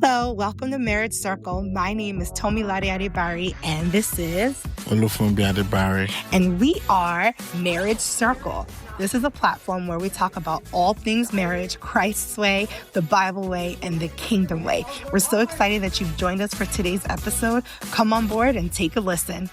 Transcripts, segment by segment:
Hello, welcome to Marriage Circle. My name is Tomilade and this is Olufunbi and and we are Marriage Circle. This is a platform where we talk about all things marriage, Christ's way, the Bible way, and the kingdom way. We're so excited that you've joined us for today's episode. Come on board and take a listen.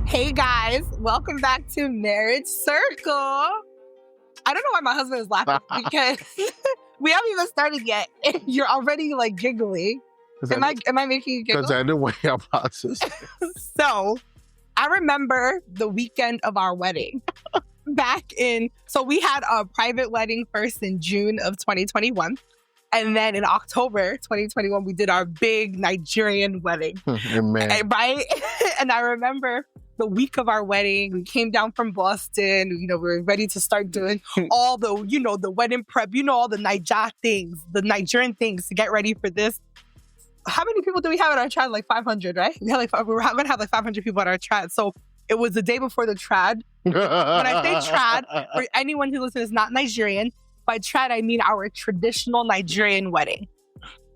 Hey guys, welcome back to Marriage Circle. I don't know why my husband is laughing because we haven't even started yet. And you're already like giggling. Am I making you giggle? Because I know what you're about to say. So I remember the weekend of our wedding so we had a private wedding first in June of 2021. And then in October 2021, we did our big Nigerian wedding. Amen. Right? And I remember the week of our wedding, we came down from Boston. We were ready to start doing all the, the wedding prep, all the Nigerian things to get ready for this. How many people do we have at our trad? Like 500, right? We're going to have like 500 people at our trad. So it was the day before the trad. When I say trad, for anyone who listens is not Nigerian, by trad, I mean our traditional Nigerian wedding.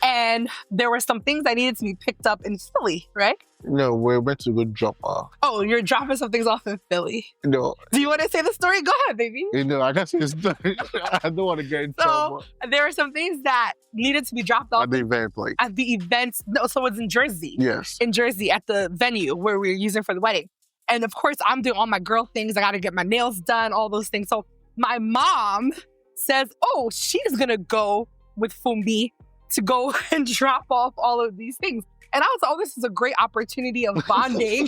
And there were some things that needed to be picked up in Philly, right? No, we're meant to go drop off. Oh, you're dropping some things off in Philly. No. Do you want to say the story? Go ahead, baby. I can't say the story. I don't want to get in trouble. So there were some things that needed to be dropped off at the event place. At the event. No, so it's in Jersey. Yes. In Jersey at the venue where we were using for the wedding. And of course, I'm doing all my girl things. I got to get my nails done, all those things. So my mom says, oh, she's going to go with Fumbi to go and drop off all of these things. And I was like, oh, this is a great opportunity of bonding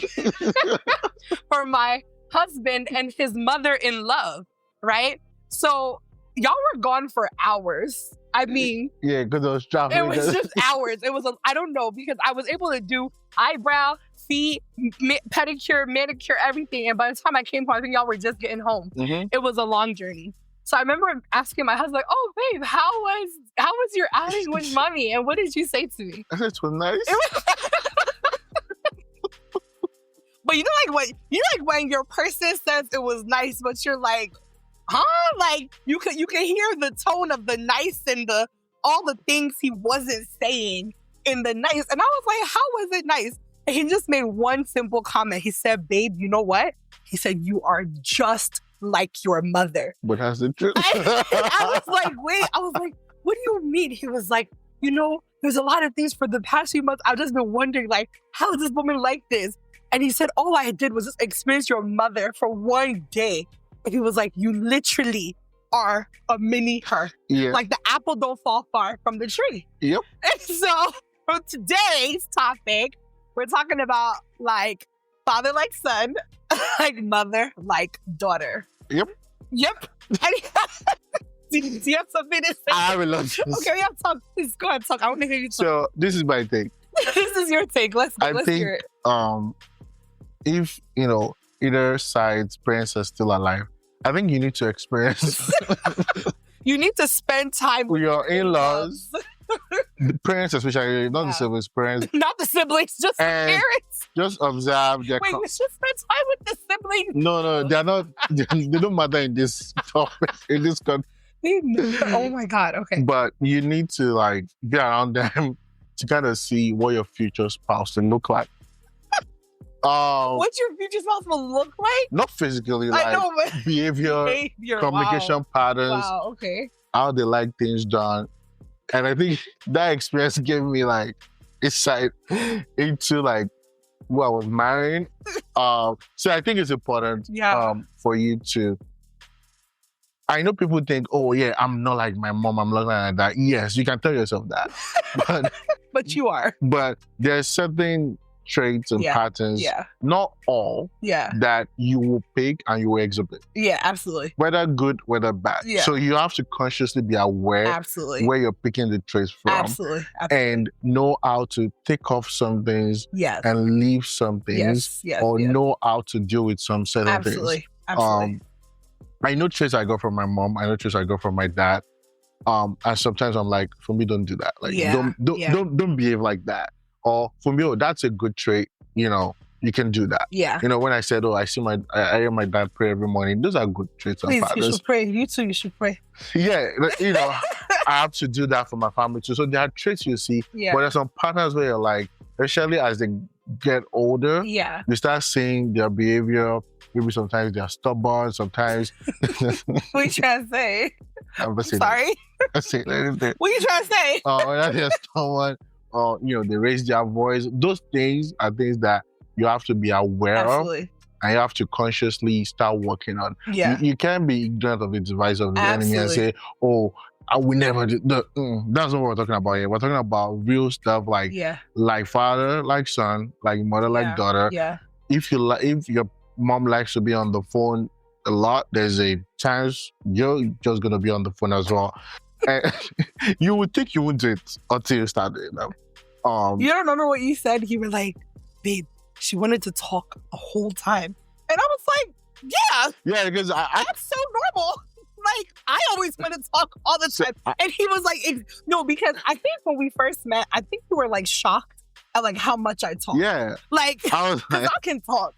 for my husband and his mother-in-law, right? So y'all were gone for hours. I mean... Yeah, because it was traffic. It was just hours. It was, I don't know, because I was able to do eyebrow, feet, pedicure, manicure, everything. And by the time I came home, I think y'all were just getting home. Mm-hmm. It was a long journey. So I remember asking my husband, like, oh, babe, how was your outing with mommy? And what did you say to me? I said it was nice. But when your person says it was nice, but you're like, huh? Like you can hear the tone of the nice and all the things he wasn't saying in the nice. And I was like, how was it nice? And he just made one simple comment. He said, babe, you know what? He said, you are just like your mother. But that's the truth. I was like, wait. I was like, what do you mean? He was like, there's a lot of things for the past few months. I've just been wondering, like, how is this woman like this? And he said, all I did was just experience your mother for one day. And he was like, you literally are a mini her. Yeah. Like the apple don't fall far from the tree. Yep. And so for today's topic, we're talking about like father like son, like mother like daughter. Yep. Do you have something to say? I have a lot to say. Okay, we have to talk. Please go ahead and talk. I want to hear you talk. So this is my take. This is your take. Let's hear it. If either side's parents are still alive, I think you need to experience. You need to spend time with your in-laws. The parents, especially, not the siblings, parents. Not the siblings, just the parents. Just observe their... Wait, we should spend time with the siblings. No, they're not. They don't matter in this topic, in this country. Oh my God, okay. But you need to be around them to kind of see what your future spouse will look like. What your future spouse will look like? Not physically, behavior, communication patterns. Wow, okay. How they like things done. And I think that experience gave me insight into who I was marrying. So I think it's important for you to... I know people think, oh yeah, I'm not like my mom, I'm not like that. Yes, you can tell yourself that. But you are. But there's certain traits and patterns, not all, that you will pick and you will exhibit. Yeah, absolutely. Whether good, whether bad. Yeah. So you have to consciously be aware where you're picking the traits from. Absolutely. And know how to take off some things and leave some things. Know how to deal with some certain things. Absolutely. I know traits I got from my mom. I know traits I got from my dad. And sometimes I'm like, for me, don't do that. Don't behave like that. Or for me, oh, that's a good trait. You can do that. Yeah. When I said, oh, I hear my dad pray every morning. Those are good traits and patterns. You should pray. You too, you should pray. Yeah. I have to do that for my family too. So there are traits you see, but there's some patterns where you're like, especially as they get older, you start seeing their behavior. Maybe sometimes they're stubborn, sometimes. What are you trying to say? I'm sorry. What are you trying to say? They're stubborn, or they raise their voice. Those things are things that you have to be aware of, and you have to consciously start working on. You can't be ignorant of the device of the enemy and say, "Oh, I will never do." That's not what we're talking about here. We're talking about real stuff like father, like son, like mother, like daughter. If your mom likes to be on the phone a lot, there's a chance you're just gonna be on the phone as well. And you would think you wouldn't do it until you start doing them. You don't remember what you said? You were like, "Babe, she wanted to talk the whole time," and I was like, "Yeah, because that's so normal." Like, I always want to talk all the time. And he was like, no, because I think when we first met, I think you were like shocked at like how much I talk. Yeah. Like, because I can talk.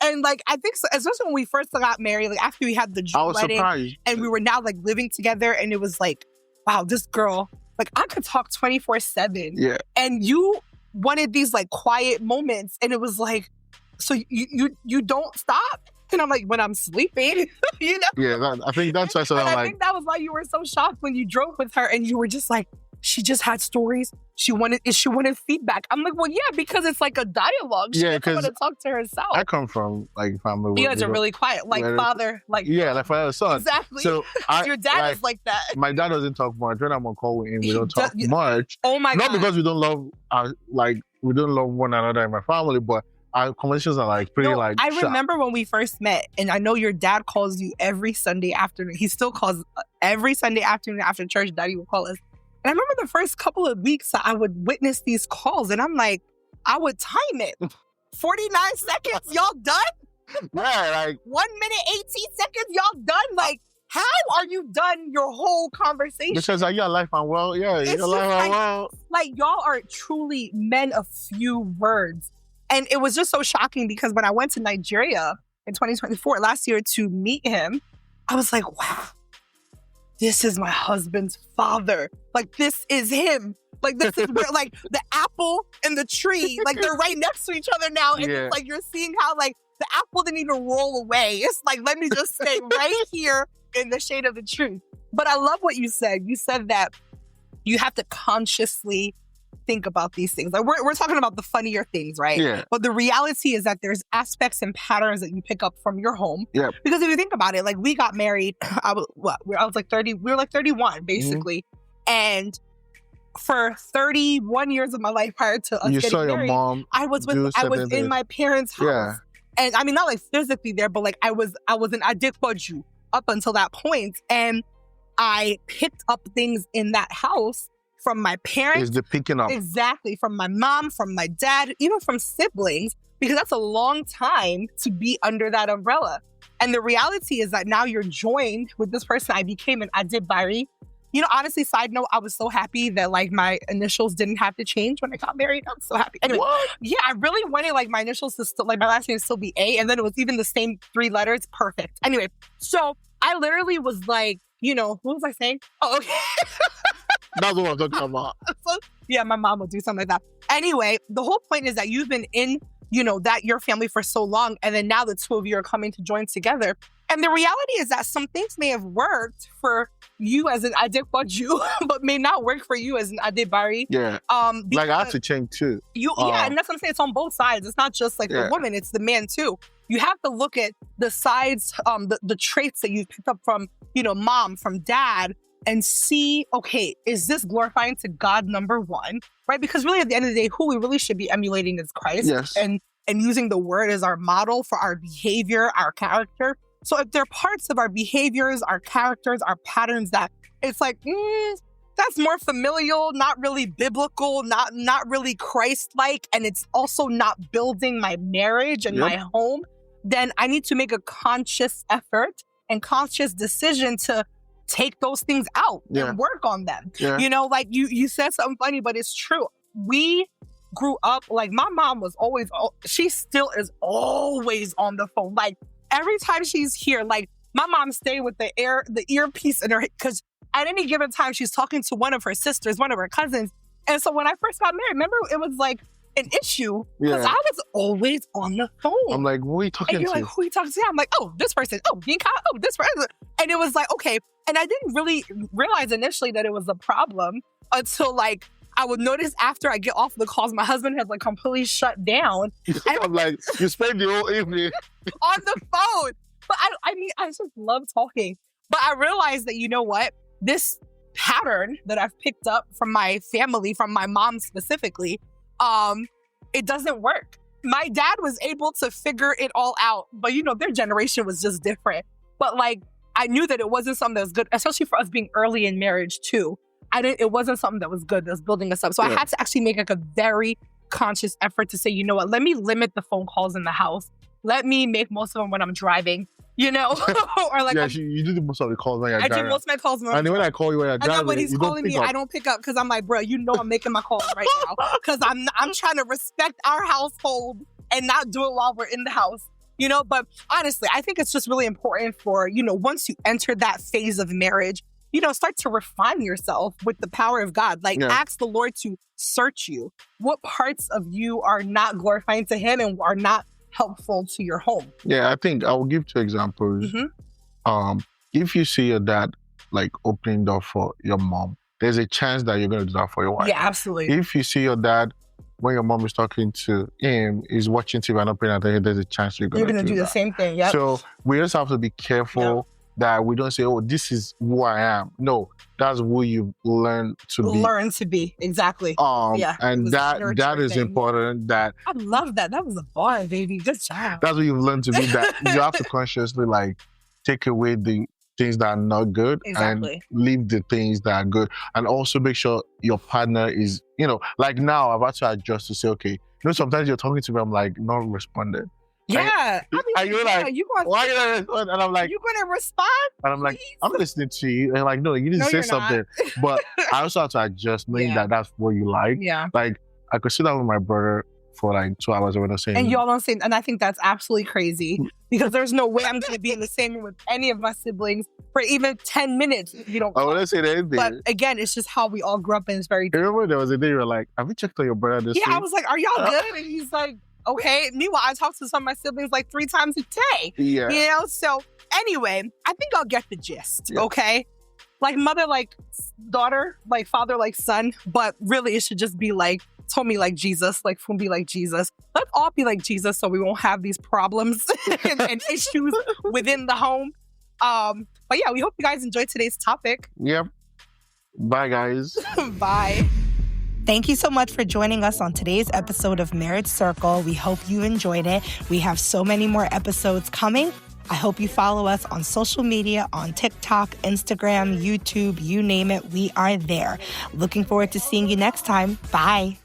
And like, I think so, especially when we first got married, like after we had the wedding surprised. And we were now like living together, and it was like, wow, this girl, like I could talk 24/7. Yeah. And you wanted these like quiet moments, and it was like, so you don't stop? And I'm like, when I'm sleeping, Yeah, I think that's why. I think that was why you were so shocked when you drove with her, and you were just like, she just had stories. She wanted feedback. I'm like, well, yeah, because it's like a dialogue. She doesn't want to talk to herself. I come from like family. You guys are really quiet, like father, like like father, son. Exactly. So your dad is like that. My dad doesn't talk much. When I'm on call with him, we don't talk much. Oh my God! Not because we don't love we don't love one another in my family, but our conversations are like pretty like. I remember when we first met, and I know your dad calls you every Sunday afternoon. He still calls every Sunday afternoon after church. Daddy will call us. And I remember the first couple of weeks I would witness these calls, and I'm like, I would time it. 49 seconds, y'all done? Yeah, like 1 minute, 18 seconds, y'all done? Like, how are you done your whole conversation? Because your life and well, your life and well. Like, y'all are truly men of few words. And it was just so shocking because when I went to Nigeria in 2024, last year, to meet him, I was like, wow. This is my husband's father. Like, this is him. Like, this is where, like, the apple and the tree, like, they're right next to each other now. And it's like, you're seeing how, like, the apple didn't even roll away. It's like, let me just stay right here in the shade of the tree. But I love what you said. You said that you have to consciously think about these things. Like, we're talking about the funnier things, right? Yeah. But the reality is that there's aspects and patterns that you pick up from your home. Yeah. Because if you think about it, like, we got married, I was like 30, we were like 31, basically. Mm-hmm. And for 31 years of my life prior to us getting married, your mom I was in my parents' house. Yeah. And I mean, not like physically there, but like I was an adikboju up until that point. And I picked up things in that house from my parents. Is the picking up. Exactly. From my mom, from my dad, even from siblings, because that's a long time to be under that umbrella. And the reality is that now you're joined with this person. I became an adibari. You know, honestly, side note, I was so happy that like my initials didn't have to change when I got married. I was so happy. Anyway, yeah, I really wanted like my initials to still, like my last name to still be A, and then it was even the same 3 letters. Perfect. Anyway, so I literally was like, you know, what was I saying? Oh, okay. That's what I'm talking about. So, yeah, my mom will do something like that. Anyway, the whole point is that you've been in, you know, that your family for so long, and then now the two of you are coming to join together. And the reality is that some things may have worked for you as an Adikbaju, but may not work for you as an Adibari. Yeah. Like I have to change too. Yeah, and that's what I'm saying. It's on both sides. It's not just like the woman, it's the man too. You have to look at the sides, the traits that you've picked up from, you know, mom, from dad, and see, okay, is this glorifying to God, number one, right? Because really at the end of the day, who we really should be emulating is Christ. Yes. And using the word as our model for our behavior, our character. So if there are parts of our behaviors, our characters, our patterns that it's like, that's more familial, not really biblical, not really Christ-like, and it's also not building my marriage and my home, then I need to make a conscious effort and conscious decision to take those things out and work on them. Yeah. You know, like you said something funny, but it's true. We grew up, like my mom was always, she still is always on the phone. Like every time she's here, like my mom stayed with the earpiece in her, because at any given time, she's talking to one of her sisters, one of her cousins. And so when I first got married, remember, it was like an issue because I was always on the phone. I'm like, who are you talking to? Like, who are you talking to? I'm like, oh, this person. Oh, Yinka. Oh, this person. And it was like, okay. And I didn't really realize initially that it was a problem until like I would notice after I get off the calls, my husband has like completely shut down. I'm like, you spend the whole evening on the phone. But I mean, I just love talking. But I realized that, you know what? This pattern that I've picked up from my family, from my mom specifically, it doesn't work. My dad was able to figure it all out, but you know, their generation was just different. But like, I knew that it wasn't something that was good, especially for us being early in marriage too. It wasn't something that was good, that was building us up. So I had to actually make like a very conscious effort to say, you know what, let me limit the phone calls in the house. Let me make most of them when I'm driving. You know, or like you do the most of the calls when you're driving. I do most of my calls when I'm driving. And when I call you when you're driving, and then when he's calling me, I don't pick up because I'm like, bro, you know I'm making my calls right now because I'm trying to respect our household and not do it while we're in the house. You know, but honestly, I think it's just really important for, you know, once you enter that phase of marriage, you know, start to refine yourself with the power of God. Like ask the Lord to search you. What parts of you are not glorifying to Him and are not helpful to your home? Yeah, I think I will give 2 examples. If you see your dad like opening door for your mom, there's a chance that you're going to do that for your wife. Yeah, absolutely. If you see your dad, when your mom is talking to him, is watching TV and not paying attention, there's a chance you're going to do the same thing. Yeah. So we just have to be careful that we don't say, oh, this is who I am. No, that's who you learn to be. Learn to be, exactly. And that is important. That I love that. That was a bar, baby. Good job. That's what you've learned to be. That you have to consciously like take away the things that are not good and leave the things that are good. And also make sure your partner is, you know, like now I've had to adjust to say, okay, you know, sometimes you're talking to me, I'm like, not responded. Yeah. And you're like, why are you gonna respond? And I'm like, you gonna respond? And I'm like, I'm listening to you. And like, no, you need to say something. But I also have to adjust, knowing that that's what you like. Yeah. Like, I could sit down with my brother for like 2 hours and we're not saying. And y'all don't say, and I think that's absolutely crazy because there's no way I'm going to be in the same room with any of my siblings for even 10 minutes. You don't. I wouldn't say anything. But again, it's just how we all grew up and it's very different. Remember there was a day you were like, have you checked on your brother this week? I was like, are y'all good? And he's like, okay. Meanwhile, I talk to some of my siblings like 3 times a day. Yeah. You know? So anyway, I think I'll get the gist. Okay. Like mother, like daughter, like father, like son. But really, it should just be like, Tomi like Jesus, like Fumbi like Jesus. Let's all be like Jesus so we won't have these problems and issues within the home. But yeah, we hope you guys enjoyed today's topic. Yep. Bye, guys. Bye. Thank you so much for joining us on today's episode of Marriage Circle. We hope you enjoyed it. We have so many more episodes coming. I hope you follow us on social media, on TikTok, Instagram, YouTube, you name it. We are there. Looking forward to seeing you next time. Bye.